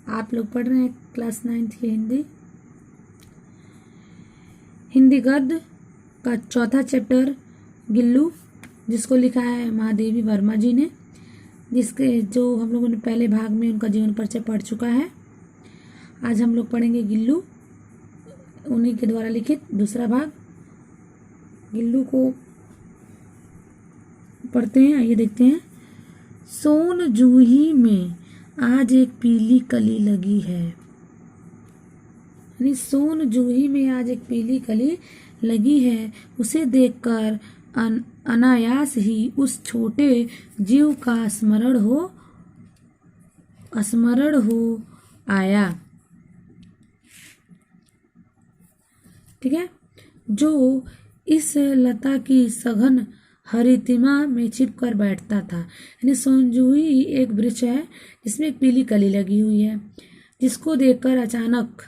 आप लोग पढ़ रहे हैं क्लास 9th की हिंदी गद्य का चौथा चैप्टर गिल्लू, जिसको लिखा है महादेवी वर्मा जी ने, जिसके जो हम लोगों ने पहले भाग में उनका जीवन परिचय पढ़ चुका है। आज हम लोग पढ़ेंगे गिल्लू, उन्हीं के द्वारा लिखित दूसरा भाग। गिल्लू को पढ़ते हैं, आइए देखते हैं। सोन जूही में आज एक पीली कली लगी है, यानी सोन जूही में आज एक पीली कली लगी है। उसे देखकर अनायास ही उस छोटे जीव का स्मरण हो आया। ठीक है, जो इस लता की सघन हरितिमा में छिपकर बैठता था। यानी सोनजूही एक वृक्ष है जिसमें एक पीली कली लगी हुई है, जिसको देखकर अचानक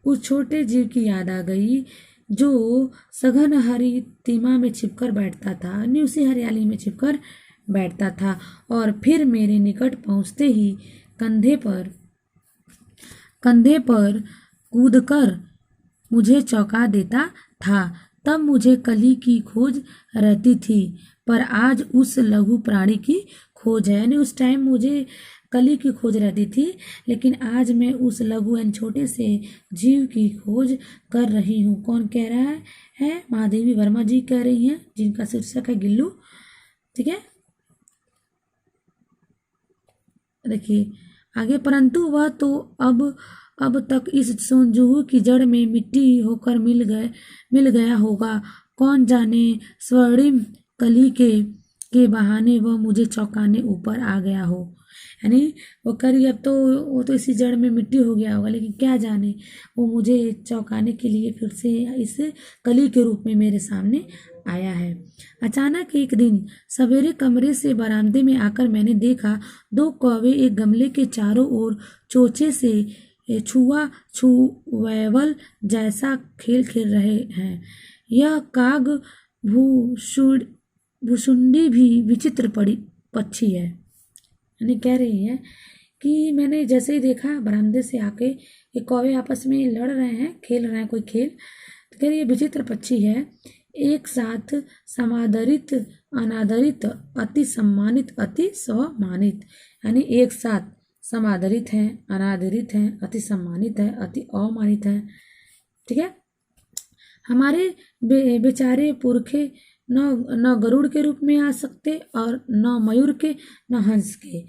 उस छोटे जीव की याद आ गई जो सघन हरितिमा में छिपकर बैठता था, यानी उसी हरियाली में छिपकर बैठता था, और फिर मेरे निकट पहुंचते ही कंधे पर कूदकर मुझे चौंका देता था। तब मुझे कली की खोज रहती थी, पर आज उस लघु प्राणी की खोज है। यानी उस टाइम मुझे कली की खोज रहती थी, लेकिन आज मैं उस लघु एंड छोटे से जीव की खोज कर रही हूँ। कौन कह रहा है? महादेवी वर्मा जी कह रही हैं, जिनका शीर्षक है गिल्लू। ठीक है, देखिए आगे। परंतु वह तो अब तक इस सोनजूही की जड़ में मिट्टी होकर मिल गया होगा। कौन जाने स्वर्णिम कली के बहाने वह मुझे चौंकाने ऊपर आ गया हो। यानी वो करी अब तो वो तो इसी जड़ में मिट्टी हो गया होगा, लेकिन क्या जाने वो मुझे चौंकाने के लिए फिर से इस कली के रूप में मेरे सामने आया है। अचानक एक दिन सवेरे कमरे से बरामदे में आकर मैंने देखा 2 कौवे एक गमले के चारों ओर चोचे से छुआछुएवल जैसा खेल खेल रहे हैं। यह काग भुसुंडी भी विचित्र पक्षी है। यानी कह रही है कि मैंने जैसे ही देखा बरामदे से आके ये कौवे आपस में लड़ रहे हैं, खेल रहे हैं कोई खेल, तो कह रही है विचित्र पक्षी है। एक साथ समादरित, अनादरित, अति सम्मानित, अति स्वमानित। यानी एक साथ समादरित हैं, अनादरित हैं, अति सम्मानित है, अति अवमानित है। ठीक है, हमारे बेचारे पुरखे न गरुड़ के रूप में आ सकते और न मयूर के, न हंस के।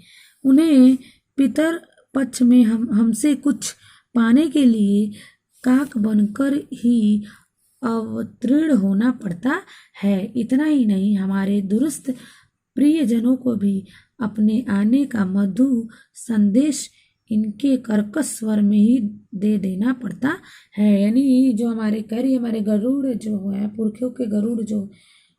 उन्हें पितर पक्ष में हमसे कुछ पाने के लिए काक बनकर ही अवतीर्ण होना पड़ता है। इतना ही नहीं, हमारे दुरुस्त प्रियजनों को भी अपने आने का मधु संदेश इनके कर्कश स्वर में ही दे देना पड़ता है। यानी जो हमारे हमारे गरुड़ जो है, पुरखों के गरुड़ जो,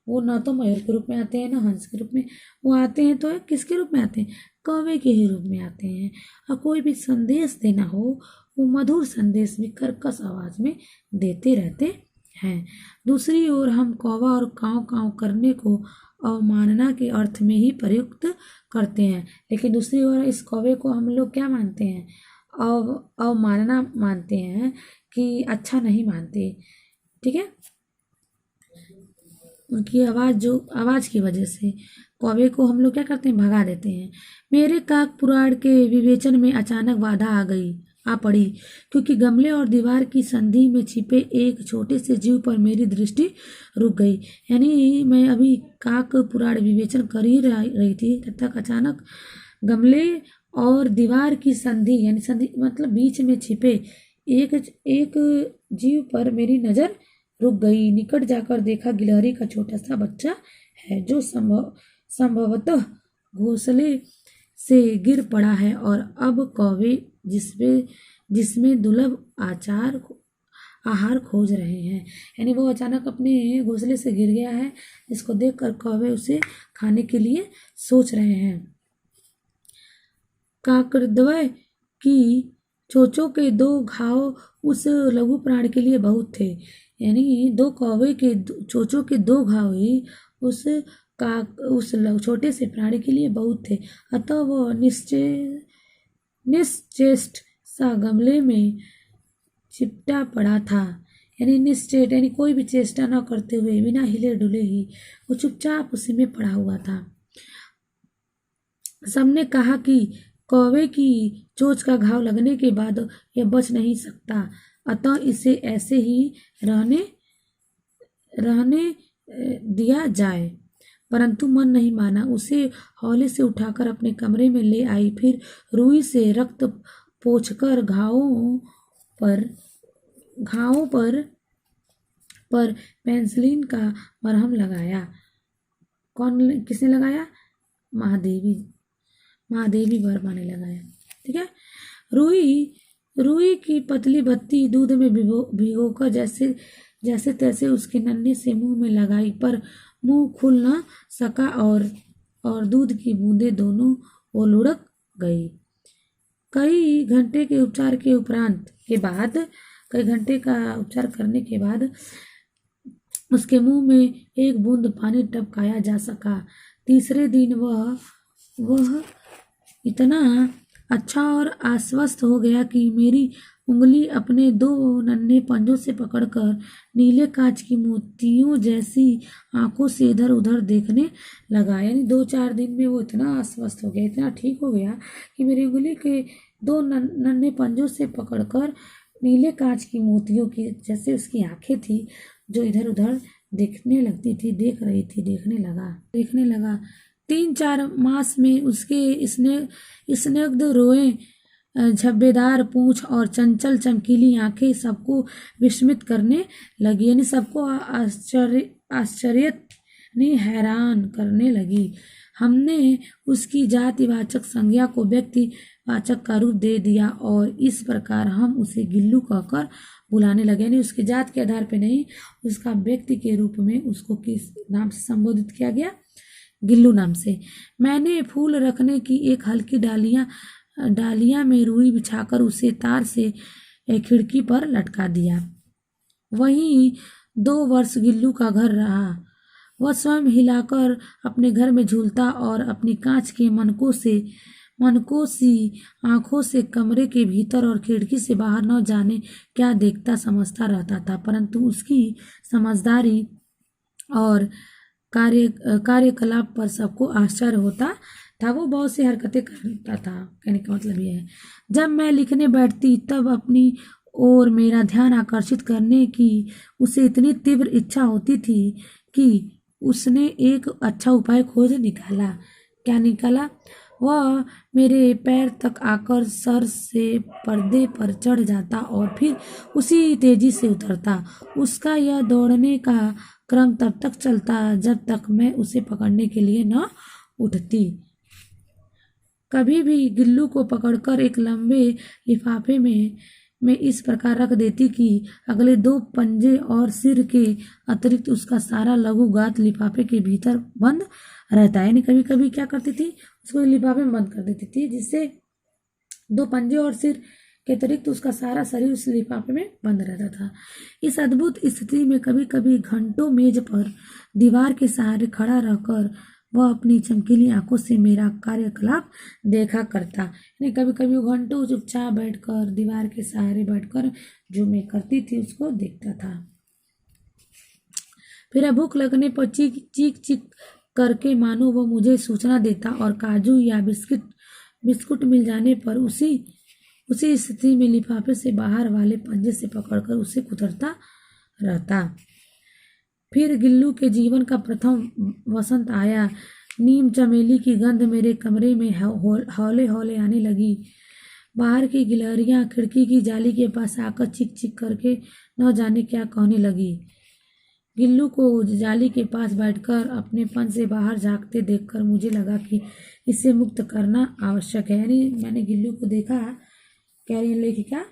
वो ना तो मयूर के रूप में आते हैं ना हंस के रूप में, वो आते हैं तो किसके रूप में आते हैं? कौवे के ही रूप में आते हैं। और कोई भी संदेश देना हो वो मधुर संदेश भी कर्कश आवाज में देते रहते हैं। दूसरी ओर हम कौवा और काँव काँव करने को अवमानना के अर्थ में ही प्रयुक्त करते हैं, लेकिन दूसरी ओर इस कौवे को हम लोग क्या मानते हैं? अवमानना मानते हैं, कि अच्छा नहीं मानते। ठीक है, उनकी आवाज़ की वजह से कौवे को हम लोग क्या करते हैं? भगा देते हैं। मेरे काक पुराण के विवेचन में अचानक बाधा आ पड़ी, क्योंकि गमले और दीवार की संधि में छिपे एक छोटे से जीव पर मेरी दृष्टि रुक गई। यानी मैं अभी काक पुराण विवेचन कर ही रही थी, तब तक अचानक गमले और दीवार की संधि, यानी संधि मतलब बीच में छिपे एक जीव पर मेरी नज़र रुक गई। निकट जाकर देखा गिलहरी का छोटा सा बच्चा है, जो संभवतः घोंसले से गिर पड़ा है, और अब कौवे जिसमें दुर्लभ आहार खोज रहे हैं। यानी वो अचानक अपने घोंसले से गिर गया है, जिसको देखकर कौवे उसे खाने के लिए सोच रहे हैं। काकद्वय की चोंचों के 2 घाव उस लघु प्राणी के लिए बहुत थे। यानी 2 कौवे के चोंचों के 2 घाव ही उस छोटे से प्राणी के लिए बहुत थे। अतः वह निश्चेष्ट सा गमले में चिपटा पड़ा था। यानी निश्चेष्ट यानी कोई भी चेष्टा न करते हुए, बिना हिले डुले ही वो चुपचाप उसी में पड़ा हुआ था। सबने कहा कि कौवे की चोंच का घाव लगने के बाद यह बच नहीं सकता, अतः इसे ऐसे ही रहने रहने दिया जाए। परंतु मन नहीं माना। उसे हौले से उठाकर अपने कमरे में ले आई। फिर रुई से रक्त पोंछकर घावों पर पेंसिलिन का मरहम लगाया। किसने लगाया? महादेवी वर्मा ने लगाया। ठीक है। रुई की पतली बत्ती दूध में भिगोकर जैसे तैसे उसके नन्हे से मुंह में लगाई, पर मुंह खुल न सका और दूध की बूंदें दोनों ओर लुढ़क गई। कई घंटे का उपचार करने के बाद उसके मुंह में एक बूंद पानी टपकाया जा सका। तीसरे दिन वह इतना अच्छा और आश्वस्त हो गया कि मेरी उंगली अपने 2 नन्हे पंजों से पकड़कर नीले कांच की मोतियों जैसी आंखों से इधर उधर देखने लगा। यानी 2-4 दिन में वो इतना आश्वस्त हो गया, इतना ठीक हो गया कि मेरी उंगली के 2 नन्हे पंजों से पकड़कर नीले कांच की मोतियों की जैसे उसकी आंखें थी, जो इधर उधर देखने लगती थी, देखने लगा। 3-4 मास में उसके स्निग्ध रोए, झब्बेदार पूंछ और चंचल चमकीली आंखें सबको विस्मित करने लगी। यानी सबको हैरान करने लगी। हमने उसकी जातिवाचक संज्ञा को व्यक्तिवाचक का रूप दे दिया और इस प्रकार हम उसे गिल्लू कहकर बुलाने लगे। यानी उसके जात के आधार पर नहीं, उसका व्यक्ति के रूप में उसको किस नाम से संबोधित किया गया? गिल्लू नाम से। मैंने फूल रखने की एक हल्की डालिया में रुई बिछाकर उसे तार से खिड़की पर लटका दिया। वहीं 2 वर्ष गिल्लू का घर रहा। वह स्वयं हिलाकर अपने घर में झूलता और अपनी कांच के मनकों सी आंखों से कमरे के भीतर और खिड़की से बाहर न जाने क्या देखता समझता रहता था। परंतु उसकी समझदारी और कार्यकलाप पर सबको आश्चर्य होता था। वो बहुत सी हरकतें करता था। कहने का मतलब यह है, जब मैं लिखने बैठती तब अपनी ओर मेरा ध्यान आकर्षित करने की उसे इतनी तीव्र इच्छा होती थी कि उसने एक अच्छा उपाय खोज निकाला। क्या निकाला? वह मेरे पैर तक आकर सर से पर्दे पर चढ़ जाता और फिर उसी तेजी से उतरता। उसका यह दौड़ने का क्रम तब तक चलता जब तक मैं उसे पकड़ने के लिए न उठती। कभी भी गिल्लू को पकड़कर एक लंबे लिफाफे में इस प्रकार रख देती कि अगले 2 पंजे और सिर के अतिरिक्त उसका सारा लघुगात लिफाफे के भीतर बंद रहता है। यानी कभी कभी क्या करती थी, उसको लिफाफे में बंद कर देती थी, जिससे 2 पंजे और सिर के अतिरिक्त उसका सारा शरीर उस लिफाफे में बंद रहता था। इस अद्भुत स्थिति में कभी कभी घंटों मेज पर दीवार के सहारे खड़ा रहकर वह अपनी चमकीली आंखों से मेरा कार्यकलाप देखा करता। यानी कभी कभी वो घंटों चुपचाप बैठकर दीवार के सहारे बैठकर जो मैं करती थी उसको देखता था। फिर भूख लगने पर चीख करके मानो वह मुझे सूचना देता और काजू या बिस्कुट मिल जाने पर उसी स्थिति में लिफाफे से बाहर वाले पंजे से पकड़कर उसे कुतरता रहता। फिर गिल्लू के जीवन का प्रथम वसंत आया। नीम चमेली की गंध मेरे कमरे में हौले हौले आने लगी। बाहर की गिलहरियां खिड़की की जाली के पास आकर चिक करके न जाने क्या कहने लगी। गिल्लू को जाली के पास बैठकर अपनेपन से बाहर झांकते देखकर मुझे लगा कि इसे मुक्त करना आवश्यक है। यानी मैंने गिल्लू को देखा, कह रही है लेखिका,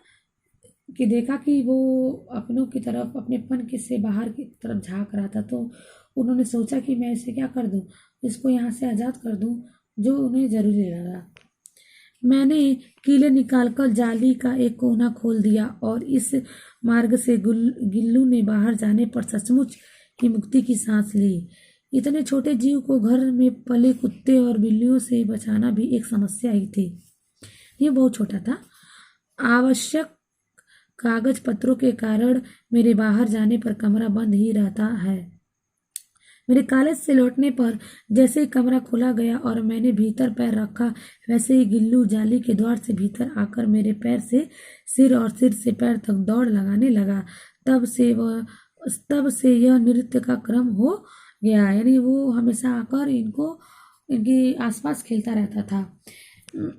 कि देखा कि वो अपनों की तरफ अपनेपन के से बाहर की तरफ झांक रहा था, तो उन्होंने सोचा कि मैं इसे क्या कर दूं, इसको यहाँ से आज़ाद कर दूं, जो उन्हें ज़रूरी लगा। मैंने कीले निकालकर जाली का एक कोना खोल दिया और इस मार्ग से गिल्लू ने बाहर जाने पर सचमुच ही मुक्ति की सांस ली। इतने छोटे जीव को घर में पले कुत्ते और बिल्लियों से बचाना भी एक समस्या ही थी। ये बहुत छोटा था। आवश्यक कागज पत्रों के कारण मेरे बाहर जाने पर कमरा बंद ही रहता है। मेरे कॉलेज से लौटने पर जैसे ही कमरा खोला गया और मैंने भीतर पैर रखा, वैसे ही गिल्लू जाली के द्वार से भीतर आकर मेरे पैर से सिर और सिर से पैर तक दौड़ लगाने लगा। तब से यह नृत्य का क्रम हो गया, यानी वो हमेशा आकर इनके आसपास खेलता रहता था।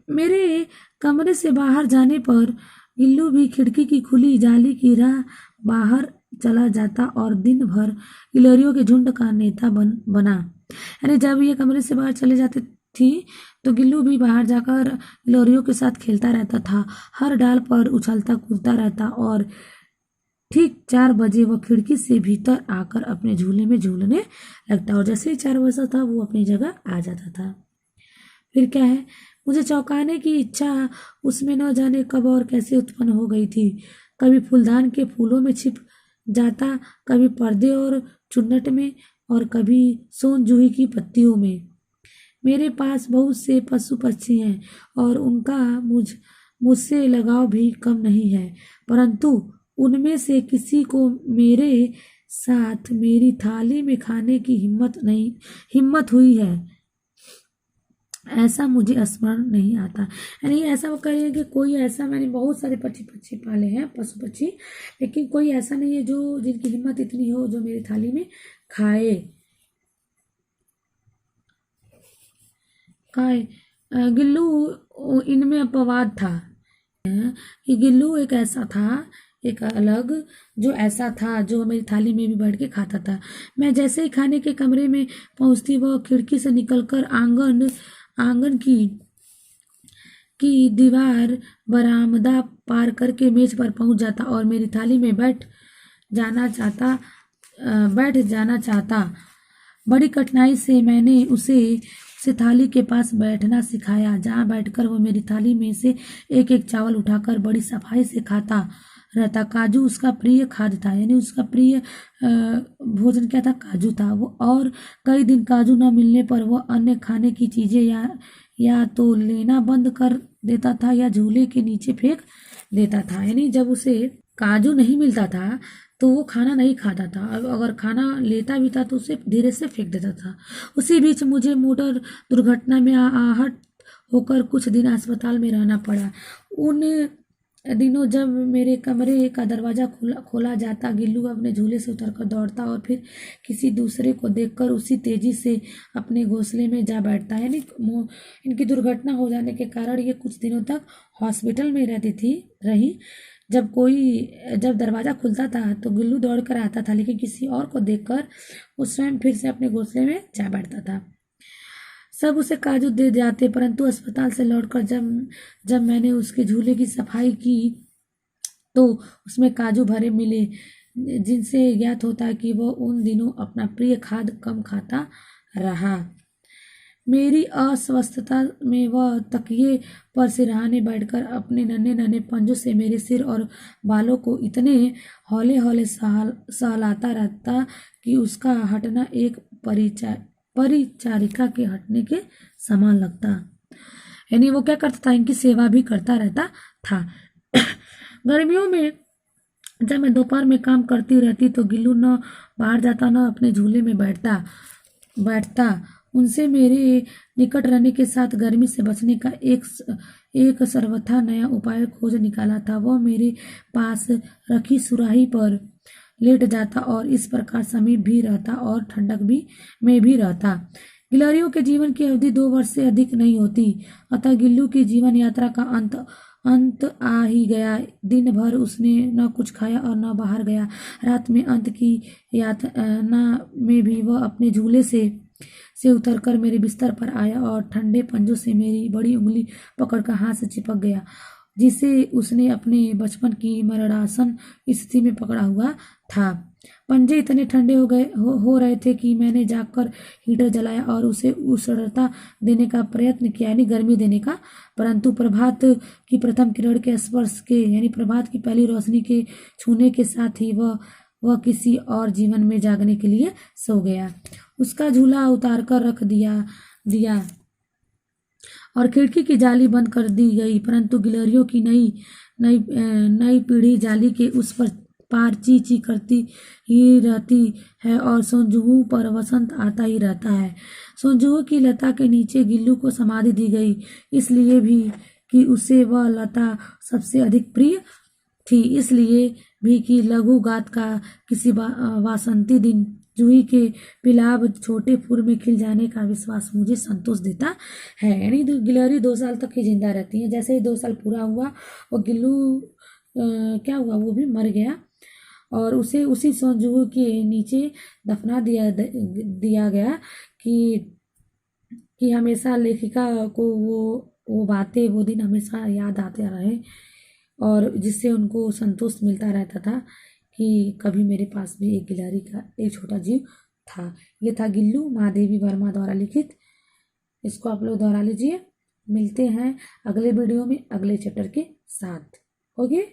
मेरे कमरे से बाहर जाने पर गिल्लू भी खिड़की की खुली जाली की राह बाहर चला जाता और दिन भर गिलहरियों के झुंड का नेता बना। यानी जब ये कमरे से बाहर चले जाते थी तो गिल्लू भी बाहर जाकर गिलहरियों के साथ खेलता रहता था, हर डाल पर उछलता कूदता रहता और ठीक 4 बजे वह खिड़की से भीतर आकर अपने झूले में झूलने लगता और जैसे ही 4 बजता था वो अपनी जगह आ जाता था। फिर क्या है, मुझे चौंकाने की इच्छा उसमें न जाने कब और कैसे उत्पन्न हो गई थी। कभी फूलदान के फूलों में छिप जाता, कभी पर्दे और चुन्नट में, और कभी सोन जूही की पत्तियों में। मेरे पास बहुत से पशु पक्षी हैं और उनका मुझसे लगाव भी कम नहीं है, परंतु उनमें से किसी को मेरे साथ मेरी थाली में खाने की हिम्मत हुई है, ऐसा मुझे स्मरण नहीं आता। यानी ऐसा वो कहिए कि कोई ऐसा, मैंने बहुत सारे पक्षी पाले हैं, पशु पक्षी, लेकिन कोई ऐसा नहीं है जो जिनकी हिम्मत इतनी हो जो मेरी थाली में खाए। गिल्लू इनमें अपवाद था कि गिल्लू एक ऐसा था, एक अलग, जो ऐसा था जो मेरी थाली में भी बैठ के खाता था। मैं जैसे ही खाने के कमरे में पहुंचती वह खिड़की से निकलकर आंगन की दीवार बरामदा पार करके मेज पर पहुंच जाता और मेरी थाली में बैठ जाना चाहता। बड़ी कठिनाई से मैंने उसे थाली के पास बैठना सिखाया, जहाँ बैठकर वो मेरी थाली में से एक एक चावल उठाकर बड़ी सफाई से खाता रहता। काजू उसका प्रिय खाद्य था, यानी उसका प्रिय भोजन क्या था, काजू था। वो और कई दिन काजू न मिलने पर वह अन्य खाने की चीजें या तो लेना बंद कर देता था या झूले के नीचे फेंक देता था। यानी जब उसे काजू नहीं मिलता था तो वो खाना नहीं खाता था, अगर खाना लेता भी था तो उसे धीरे से फेंक देता था। उसी बीच मुझे मोटर दुर्घटना में आहत होकर कुछ दिन अस्पताल में रहना पड़ा। उन दिनों जब मेरे कमरे का दरवाजा खोला जाता, गिल्लू अपने झूले से उतरकर दौड़ता और फिर किसी दूसरे को देखकर उसी तेजी से अपने घोंसले में जा बैठता। यानी इनकी दुर्घटना हो जाने के कारण ये कुछ दिनों तक हॉस्पिटल में रही। जब दरवाजा खुलता था तो गिल्लू दौड़ कर आता था, लेकिन किसी और को देखकर वो स्वयं फिर से अपने घोंसले में जा बैठता था। सब उसे काजू दे जाते, परंतु अस्पताल से लौटकर जब मैंने उसके झूले की सफाई की तो उसमें काजू भरे मिले, जिनसे ज्ञात होता कि वह उन दिनों अपना प्रिय खाद्य कम खाता रहा। मेरी अस्वस्थता में वह तकिए पर सिरहाने बैठकर अपने नन्हे नन्हे पंजों से मेरे सिर और बालों को इतने हौले हौले सहलाता रहता कि उसका हटना एक परिचारिका के हटने के समान लगता। यानी वो क्या करता था, इनकी सेवा भी करता रहता था। गर्मियों में जब मैं दोपहर में काम करती रहती तो गिल्लू न बाहर जाता न अपने झूले में बैठता। उनसे मेरे निकट रहने के साथ गर्मी से बचने का एक सर्वथा नया उपाय खोज निकाला था। वह मेरे पास रखी सुराही पर लेट जाता और इस प्रकार समीप भी रहता और ठंडक में भी रहता। गिलहरियों के जीवन की अवधि 2 वर्ष से अधिक नहीं होती, अतः गिल्लू की जीवन यात्रा का अंत आ ही गया। दिन भर उसने न कुछ खाया और न बाहर गया। रात में अंत की यातना में भी वह अपने झूले से उतरकर मेरे बिस्तर पर आया और ठंडे पंजों से मेरी बड़ी उंगली पकड़कर हाथ से चिपक गया, जिसे उसने अपने बचपन की मरणासन स्थिति में पकड़ा हुआ था। पंजे इतने ठंडे हो रहे थे कि मैंने जाकर हीटर जलाया और उसे उष्णता देने का प्रयत्न किया, यानी गर्मी देने का, परंतु प्रभात की प्रथम किरण के स्पर्श के, यानी प्रभात की पहली रोशनी के छूने के साथ ही वह किसी और जीवन में जागने के लिए सो गया। उसका झूला उतार कर रख दिया और खिड़की की जाली बंद कर दी गई, परंतु गिलहरियों की नई नई नई पीढ़ी जाली के उस पर पार ची ची करती ही रहती है और सोनजुहू पर वसंत आता ही रहता है। सोनजुहू की लता के नीचे गिल्लू को समाधि दी गई, इसलिए भी कि उसे वह लता सबसे अधिक प्रिय थी, इसलिए भी कि लघु गात का किसी वासंती दिन जूही के पिलाब छोटे फूल में खिल जाने का विश्वास मुझे संतोष देता है। यानी गिलहरी 2 साल तक ही जिंदा रहती है। जैसे ही 2 साल पूरा हुआ वो गिल्लू क्या हुआ, वो भी मर गया और उसे उसी सोनजुहू के नीचे दफना दिया गया कि हमेशा लेखिका को वो बातें, वो दिन हमेशा याद आते रहे और जिससे उनको संतोष मिलता रहता था कि कभी मेरे पास भी एक गिलहरी का एक छोटा जीव था। ये था गिल्लू महादेवी वर्मा द्वारा लिखित। इसको आप लोग दोहरा लीजिए। मिलते हैं अगले वीडियो में अगले चैप्टर के साथ। ओके।